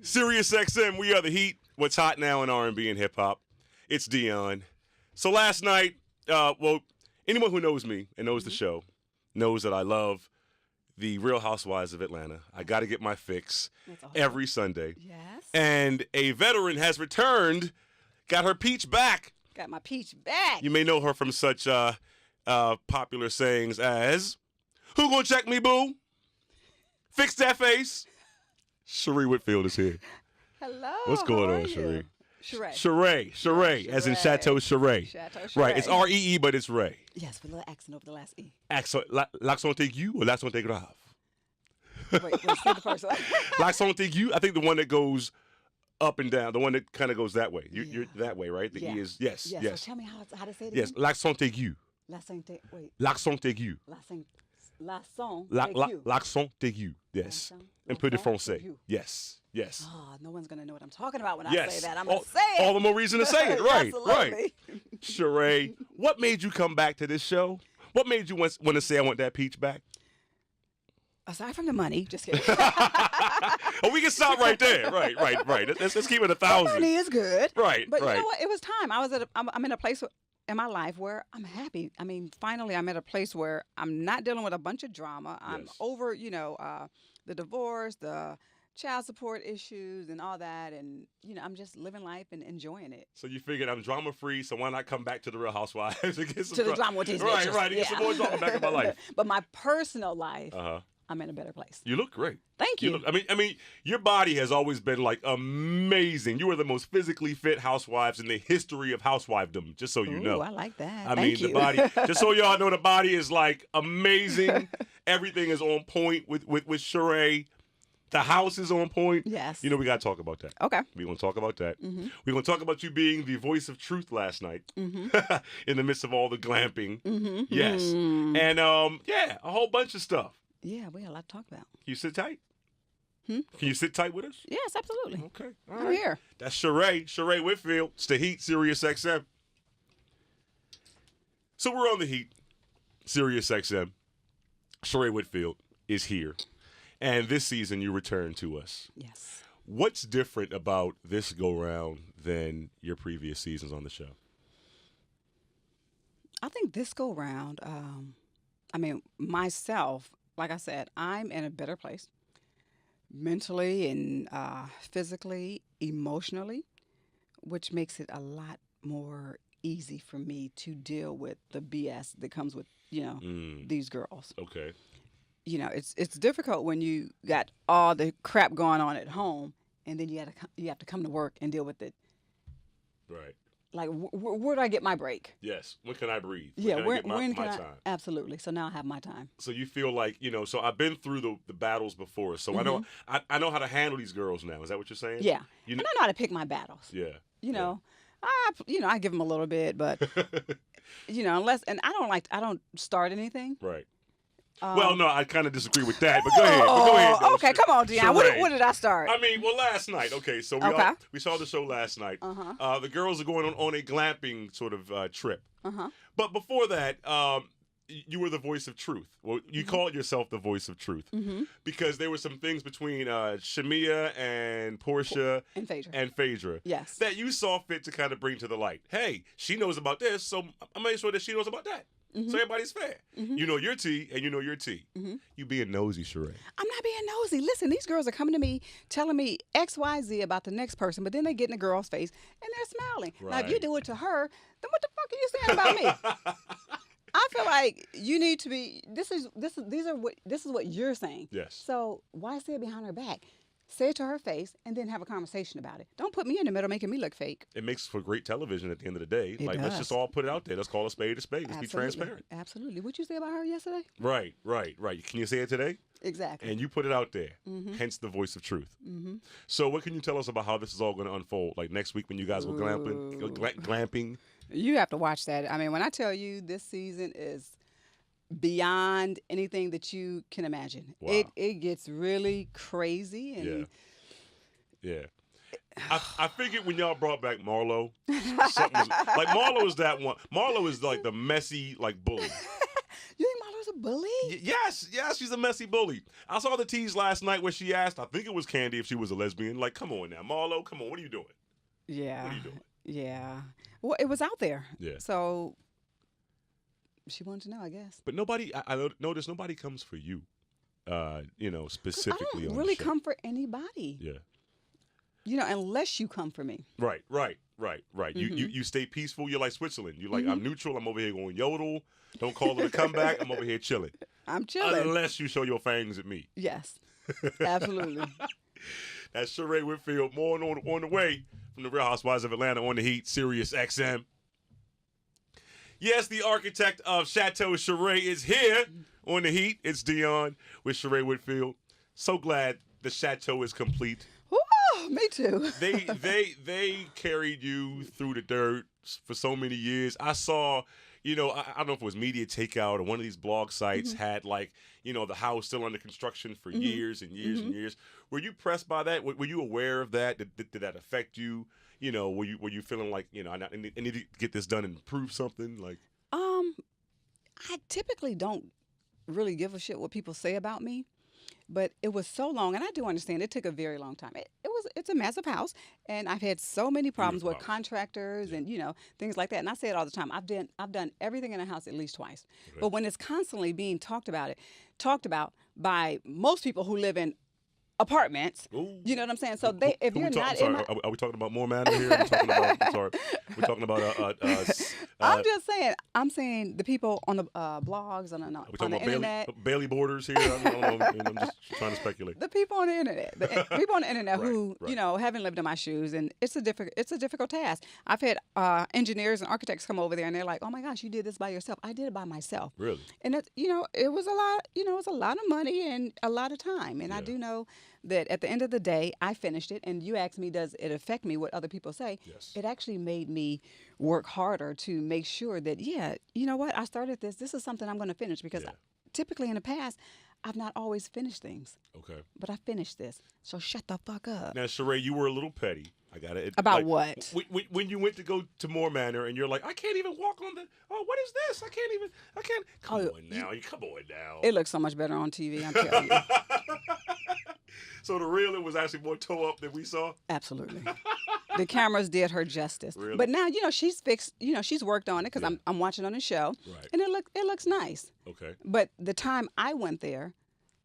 Sirius XM, we are the heat. What's hot now in R&B and hip hop? It's Dion. So last night, anyone who knows me and knows the show knows that I love the Real Housewives of Atlanta. I got to get my fix every Sunday. Yes. And a veteran has returned, got her peach back. Got my peach back. You may know her from such popular sayings as, "Who gonna check me, boo? Fix that face." Sheree Whitfield is here. Hello. What's going on, Sheree? Sheree. Sheree, as in Chateau Sheree. Chateau Sheree. Right, it's R-E-E, but it's Ray. Yes, with a little accent over the last E. Accent, l'accent aigu or l'accent grave? Wait, say the first one. L'accent aigu, I think the one that goes up and down, the one that kind of goes that way. You're that way, right? The E is, yes. So tell me how to say it again. Yes, l'accent aigu. L'accent aigu. L'accent aigu. L'accent aigu, yes. Un peu de français. Yes. Oh, no one's going to know what I'm talking about when I Yes. say that. I'm going to say it. All the more reason to say it. Right, right. Absolutely. Sheree, what made you come back to this show? What made you want to say I want that peach back? Aside from the money, just kidding. Oh, we can stop right there. Right. Let's keep it 1,000. Money is good. Right, But right. you know what? It was time. I'm in a place in my life where I'm happy. I mean, finally, I'm at a place where I'm not dealing with a bunch of drama. I'm Yes. over, the divorce, the child support issues and all that. And, I'm just living life and enjoying it. So you figured I'm drama free, so why not come back to the Real Housewives and get some To the drama with these Right, bitches. right. To get some more drama back in my life. But my personal life, Uh-huh. I'm in a better place. You look great. Thank you. I mean, your body has always been like amazing. You are the most physically fit housewives in the history of housewifedom. Just so you know. I like that. I Thank mean, you. the body. Just so y'all know, the body is like amazing. Everything is on point with Sheree. The house is on point. Yes. We got to talk about that. Okay. We're going to talk about that. Mm-hmm. We're going to talk about you being the voice of truth last night in the midst of all the glamping. Mm-hmm. Yes. And, a whole bunch of stuff. Yeah, we got a lot to talk about. Can you sit tight? Hmm? Can you sit tight with us? Yes, absolutely. Okay. All I'm right. here. That's Sheree Whitfield. It's the Heat, Sirius XM. So we're on the Heat, Sirius XM. Sheree Whitfield is here. And this season you return to us. Yes. What's different about this go-round than your previous seasons on the show? I think this go round, myself, like I said, I'm in a better place mentally and physically, emotionally, which makes it a lot more easy for me to deal with the BS that comes with, these girls. Okay. It's difficult when you got all the crap going on at home and then you have to come to work and deal with it. Right. Like, where do I get my break? Yes. When can I breathe? When can I get my I? time? Absolutely. So now I have my time. So you feel like, so I've been through the battles before. So I know how to handle these girls now. Is that what you're saying? Yeah. And I know how to pick my battles. Yeah. I give them a little bit, but and I don't start anything. Right. Well, no, I kind of disagree with that, but go ahead. Though. Okay, come on, Dion. What did I start? I mean, last night. Okay, so we saw the show last night. Uh-huh. The girls are going on a glamping sort of trip. Uh-huh. But before that, you were the voice of truth. Well, you called yourself the voice of truth because there were some things between Shamia and Portia and Phaedra Yes. that you saw fit to kind of bring to the light. Hey, she knows about this, so I'm making sure that she knows about that. So everybody's fair. You know your tea, and you know your tea. You being nosy, Sheree. I'm not being nosy. Listen, these girls are coming to me telling me X, Y, Z about the next person, but then they get in the girl's face and they're smiling. Right. Now, if you do it to her, then what the fuck are you saying about me? I feel like you need to be. This is what you're saying. Yes. So why say it behind her back? Say it to her face and then have a conversation about it. Don't put me in the middle making me look fake. It makes for great television at the end of the day. It Let's does. just all put it out there. Let's call a spade a spade. Let's be Absolutely. transparent. Absolutely. What'd you say about her yesterday? Right. Can you say it today? Exactly. And you put it out there. Hence the voice of truth. So what can you tell us about how this is all going to unfold? Like next week when you guys go glamping? You have to watch that. I mean, when I tell you this season is beyond anything that you can imagine. Wow. It gets really crazy. And Yeah. I figured when y'all brought back Marlo, something was, like Marlo is that one. Marlo is like the messy like bully. You think Marlo's a bully? Yes, she's a messy bully. I saw the tease last night where she asked, I think it was Candy, if she was a lesbian. Like, come on now, Marlo, come on, what are you doing? Yeah. What are you doing? Yeah. Well, it was out there. Yeah. So she wanted to know, I guess. But nobody, I noticed nobody comes for you, specifically I don't on really the show. come for anybody. Yeah. Unless you come for me. Right. You stay peaceful. You're like Switzerland. You're like, I'm neutral. I'm over here going yodel. Don't call it a comeback. I'm over here chilling. I'm chilling. Unless you show your fangs at me. Yes. Absolutely. That's Sheree Whitfield. More on the way from the Real Housewives of Atlanta on the Heat, Sirius XM. Yes, the architect of Chateau Sheree is here on the Heat. It's Dion with Sheree Whitfield. So glad the Chateau is complete. Woo, me too. They carried you through the dirt for so many years. I saw, I don't know if it was Media Takeout or one of these blog sites had the house still under construction for years and years and years. Were you pressed by that? Were you aware of that? Did that affect you? Were you feeling like, I need to get this done and prove something? Like, I typically don't really give a shit what people say about me, but it was so long, and I do understand it took a very long time. It's a massive house, and I've had so many problems with contractors and things like that. And I say it all the time. I've done everything in a house at least twice, but when it's constantly being talked about by most people who live in apartments. Ooh. You know what I'm saying? So if you're not in my... Are we talking about more Manor here? We're talking about I'm saying the people on the blogs and on the internet. Bailey Borders here? I don't know. I'm just trying to speculate. The people on the internet. The people on the internet who, right. haven't lived in my shoes, and it's a difficult task. I've had engineers and architects come over there, and they're like, "Oh my gosh, you did this by yourself." I did it by myself. Really? And it was a lot. It was a lot of money and a lot of time. And I do know that at the end of the day, I finished it. And you asked me, does it affect me what other people say? Yes. It actually made me work harder to make sure that, you know what? I started this. This is something I'm going to finish because typically in the past, I've not always finished things. Okay. But I finished this. So shut the fuck up. Now, Sheree, you were a little petty. I got it. About what? When you went to go to Moore Manor and you're like, I can't even walk on what is this? I can't. Come on now. It looks so much better on TV, I'm telling you. So the real was actually more toe up than we saw? Absolutely. The cameras did her justice. Really? But now, she's fixed, she's worked on it because I'm watching on the show. Right. And it looks nice. Okay. But the time I went there,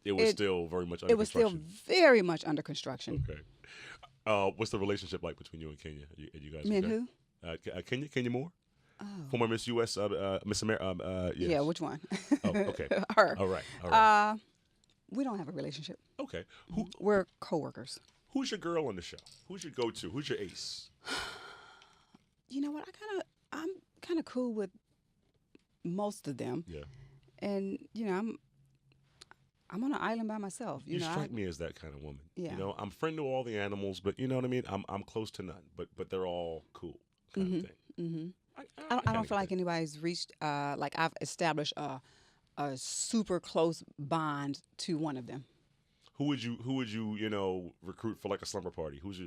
it was still very much under construction. It was still very much under construction. Okay. What's the relationship like between you and Kenya? You guys? Me and who? Kenya Moore? Oh. Former Miss U.S. Miss America. Yes. Yeah, which one? Oh, okay. Her. All right. We don't have a relationship. Okay. We're coworkers. Who's your girl on the show? Who's your go-to? Who's your ace? You know what? I'm kind of cool with most of them. Yeah. And I'm on an island by myself. You strike me as that kind of woman. Yeah. I'm friend to all the animals, but you know what I mean. I'm close to none, but they're all cool kind of thing. Mm-hmm. I don't feel like anybody's reached like I've established a super close bond to one of them. Who would you recruit for like a slumber party? Who's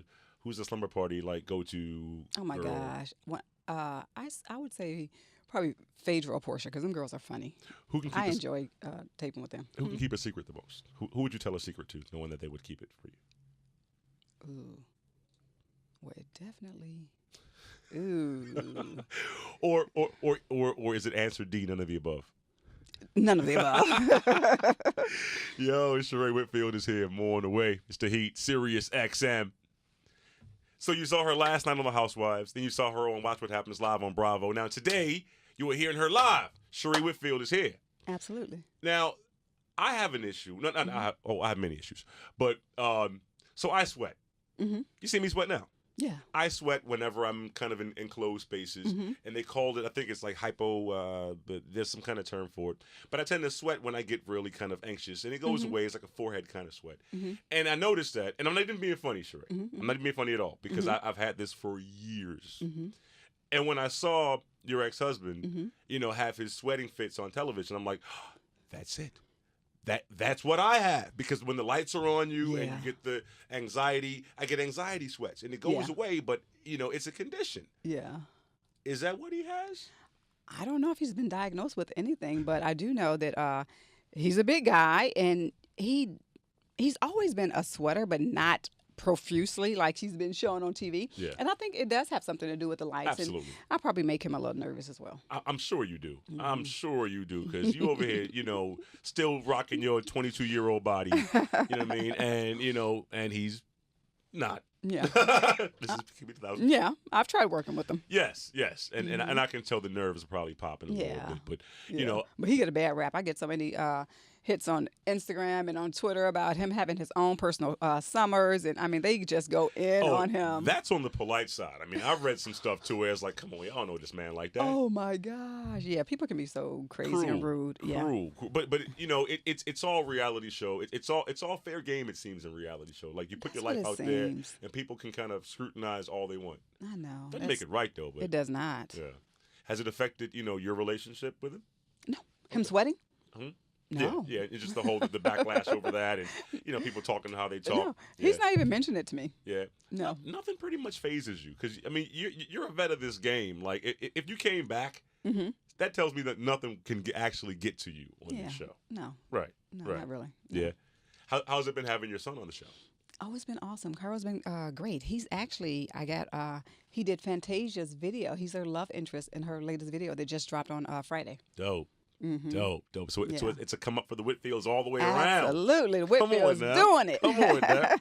the slumber party like go to? Oh my gosh. I would say probably Phaedra or Portia because them girls are funny. I enjoy taping with them. Who can keep a secret the most? Who would you tell a secret to, knowing that they would keep it for you? Ooh. Well, it definitely. Ooh. or is it answer D, none of the above? None of the above. Yo, Sheree Whitfield is here. More on the way. It's the Heat, Sirius XM. So you saw her last night on The Housewives. Then you saw her on Watch What Happens Live on Bravo. Now today, you were hearing her live. Sheree Whitfield is here. Absolutely. Now, I have an issue. I have many issues. But, so I sweat. Mm-hmm. You see me sweat now? Yeah. I sweat whenever I'm kind of in enclosed spaces, and they called it, I think it's like hypo, there's some kind of term for it. But I tend to sweat when I get really kind of anxious, and it goes away. It's like a forehead kind of sweat. And I noticed that, and I'm not even being funny, Sheree. I'm not even being funny at all, because I've had this for years. And when I saw your ex-husband, have his sweating fits on television, I'm like, oh, that's it. That's what I have, because when the lights are on you and you get the anxiety, I get anxiety sweats and it goes away, but it's a condition. Yeah. Is that what he has? I don't know if he's been diagnosed with anything, but I do know that he's a big guy, and he's always been a sweater, but not profusely like he's been shown on TV. Yeah. And I think it does have something to do with the lights. Absolutely. And I'll probably make him a little nervous as well. I'm sure you do. Mm-hmm. I'm sure you do, because you over here, still rocking your 22-year-old body. You know what I mean? And and he's not. Yeah. Yeah, I've tried working with him. Yes, and I can tell the nerves are probably popping a little bit, but But he get a bad rap. I get so many hits on Instagram and on Twitter about him having his own personal summers, and I mean they just go in on him. That's on the polite side. I mean, I've read some stuff too where it's like, come on, y'all know this man like that. Oh my gosh, yeah, people can be so crazy and rude. Cruel. But it's all reality show. It's all fair game. It seems in reality show. Like you put your life out there, and people can kind of scrutinize all they want. I know. Doesn't make it right though. But it does not. Yeah. Has it affected your relationship with him? No. Him sweating? Mm-hmm. No. Yeah. It's just the backlash over that, and people talking how they talk. No, he's not even mentioned it to me. Yeah. No. Nothing pretty much phases you, because I mean you're a vet of this game. Like if you came back, that tells me that nothing can actually get to you on the show. No. Right. No, right. not really. No. Yeah. How's it been having your son on the show? Oh, it's been awesome. Carl's been great. He's actually, he did Fantasia's video. He's her love interest in her latest video that just dropped on Friday. Dope. Mm-hmm. Dope. So it's a come up for the Whitfields all the way around. Absolutely. The Whitfields doing it. Come on now.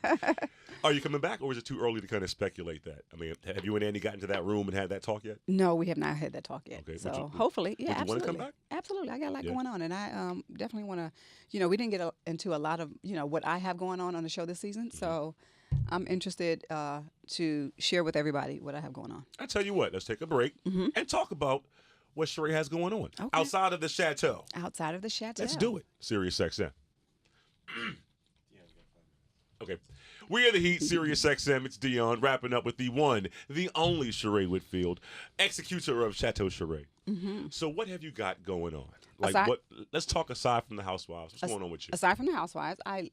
Are you coming back, or is it too early to kind of speculate that? I mean, have you and Andy gotten to that room and had that talk yet? No, we have not had that talk yet. Okay. So hopefully, would you absolutely. want to come back? Absolutely. I got a lot going on, and I definitely want to, we didn't get into a lot of, what I have going on the show this season. Mm-hmm. So I'm interested to share with everybody what I have going on. I tell you what, let's take a break and talk about what Sheree has going on outside of the chateau. Outside of the chateau. Let's do it. Sirius XM. Okay. We are the Heat, Sirius XM. It's Dion, wrapping up with the one, the only Sheree Whitfield, executor of Chateau Sheree. Mm-hmm. So what have you got going on? Let's talk aside from the Housewives. What's going on with you? Aside from the Housewives, I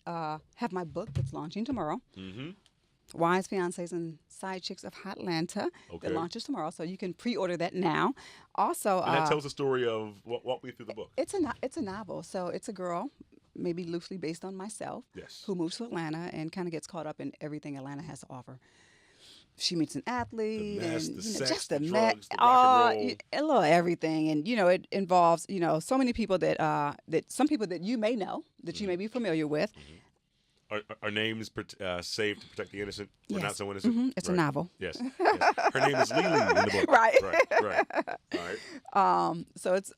have my book that's launching tomorrow. Mm-hmm. Wives, Fiancés, and Side Chicks of Atlanta. Okay. That launches tomorrow, so you can pre-order that now. Also, and that tells the story of walk me through the book. It's a novel, so it's a girl, maybe loosely based on myself, yes, who moves to Atlanta and kind of gets caught up in everything Atlanta has to offer. She meets an athlete, the mess, and the sex, just the the drugs, the rock and roll. a little everything, and it involves so many people that some people that you may know, that you may be familiar with. Mm-hmm. Are names saved to protect the innocent? Yes. Or not so innocent? Mm-hmm. It's a novel. Yes. Her name is Lily in the book. Right. Right. All right. So it's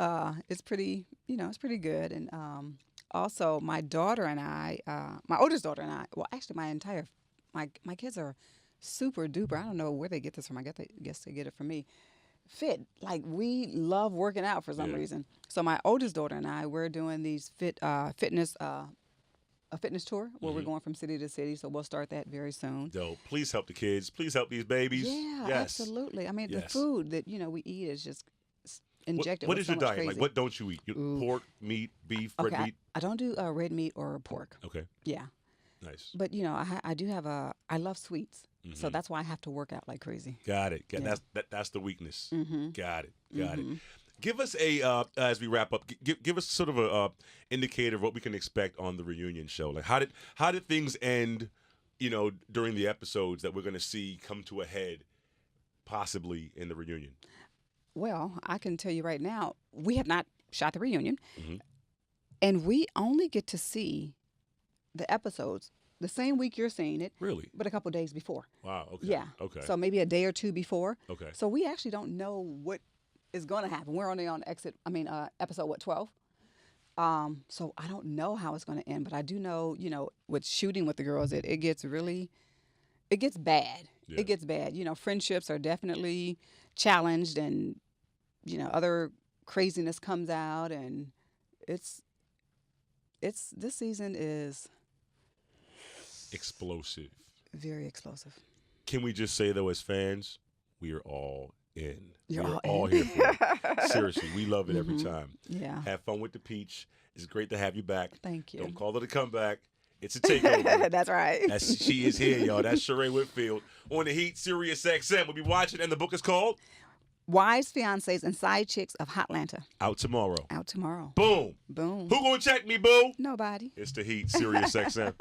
pretty, it's pretty good. And also my daughter and I, my oldest daughter and I, well, actually my kids are super duper. I don't know where they get this from. I guess they get it from me. Fit. Like, we love working out for some reason. So my oldest daughter and I, we're doing these fitness a fitness tour where we're going from city to city, so we'll start that very soon. Dope. Please help the kids. Please help these babies. Yeah, yes. Absolutely. I mean, the food that we eat is just injected. What with is so your much diet? crazy. Like, what don't you eat? Pork, meat, beef, red meat? I don't do red meat or pork. Okay. Yeah. Nice. But I do have I love sweets, so that's why I have to work out like crazy. Got it. Yeah. That's the weakness. Mm-hmm. Got it. Give us as we wrap up, give us sort of a indicator of what we can expect on the reunion show. Like, how did things end, during the episodes that we're going to see come to a head, possibly in the reunion? Well, I can tell you right now, we have not shot the reunion, and we only get to see the episodes the same week you're seeing it. Really? But a couple days before. Wow. Okay. Yeah. Okay. So maybe a day or two before. Okay. So we actually don't know what is going to happen. We're only on episode 12. So I don't know how it's going to end, but I do know, with shooting with the girls, it gets bad. Yeah. It gets bad. Friendships are definitely challenged, and other craziness comes out, and this season is explosive. Very explosive. Can we just say, though, as fans, we are all in. You're all here for it. Seriously, we love it every time. Yeah. Have fun with the peach. It's great to have you back. Thank you. Don't call it a comeback. It's a takeover. That's right. She is here, y'all. That's Sheree Whitfield on the Heat, Sirius XM. We'll be watching, and the book is called Wives, Fiancés, and Side Chicks of Hotlanta. Out tomorrow. Out tomorrow. Boom. Boom. Who gonna check me, boo? Nobody. It's the Heat, Sirius XM.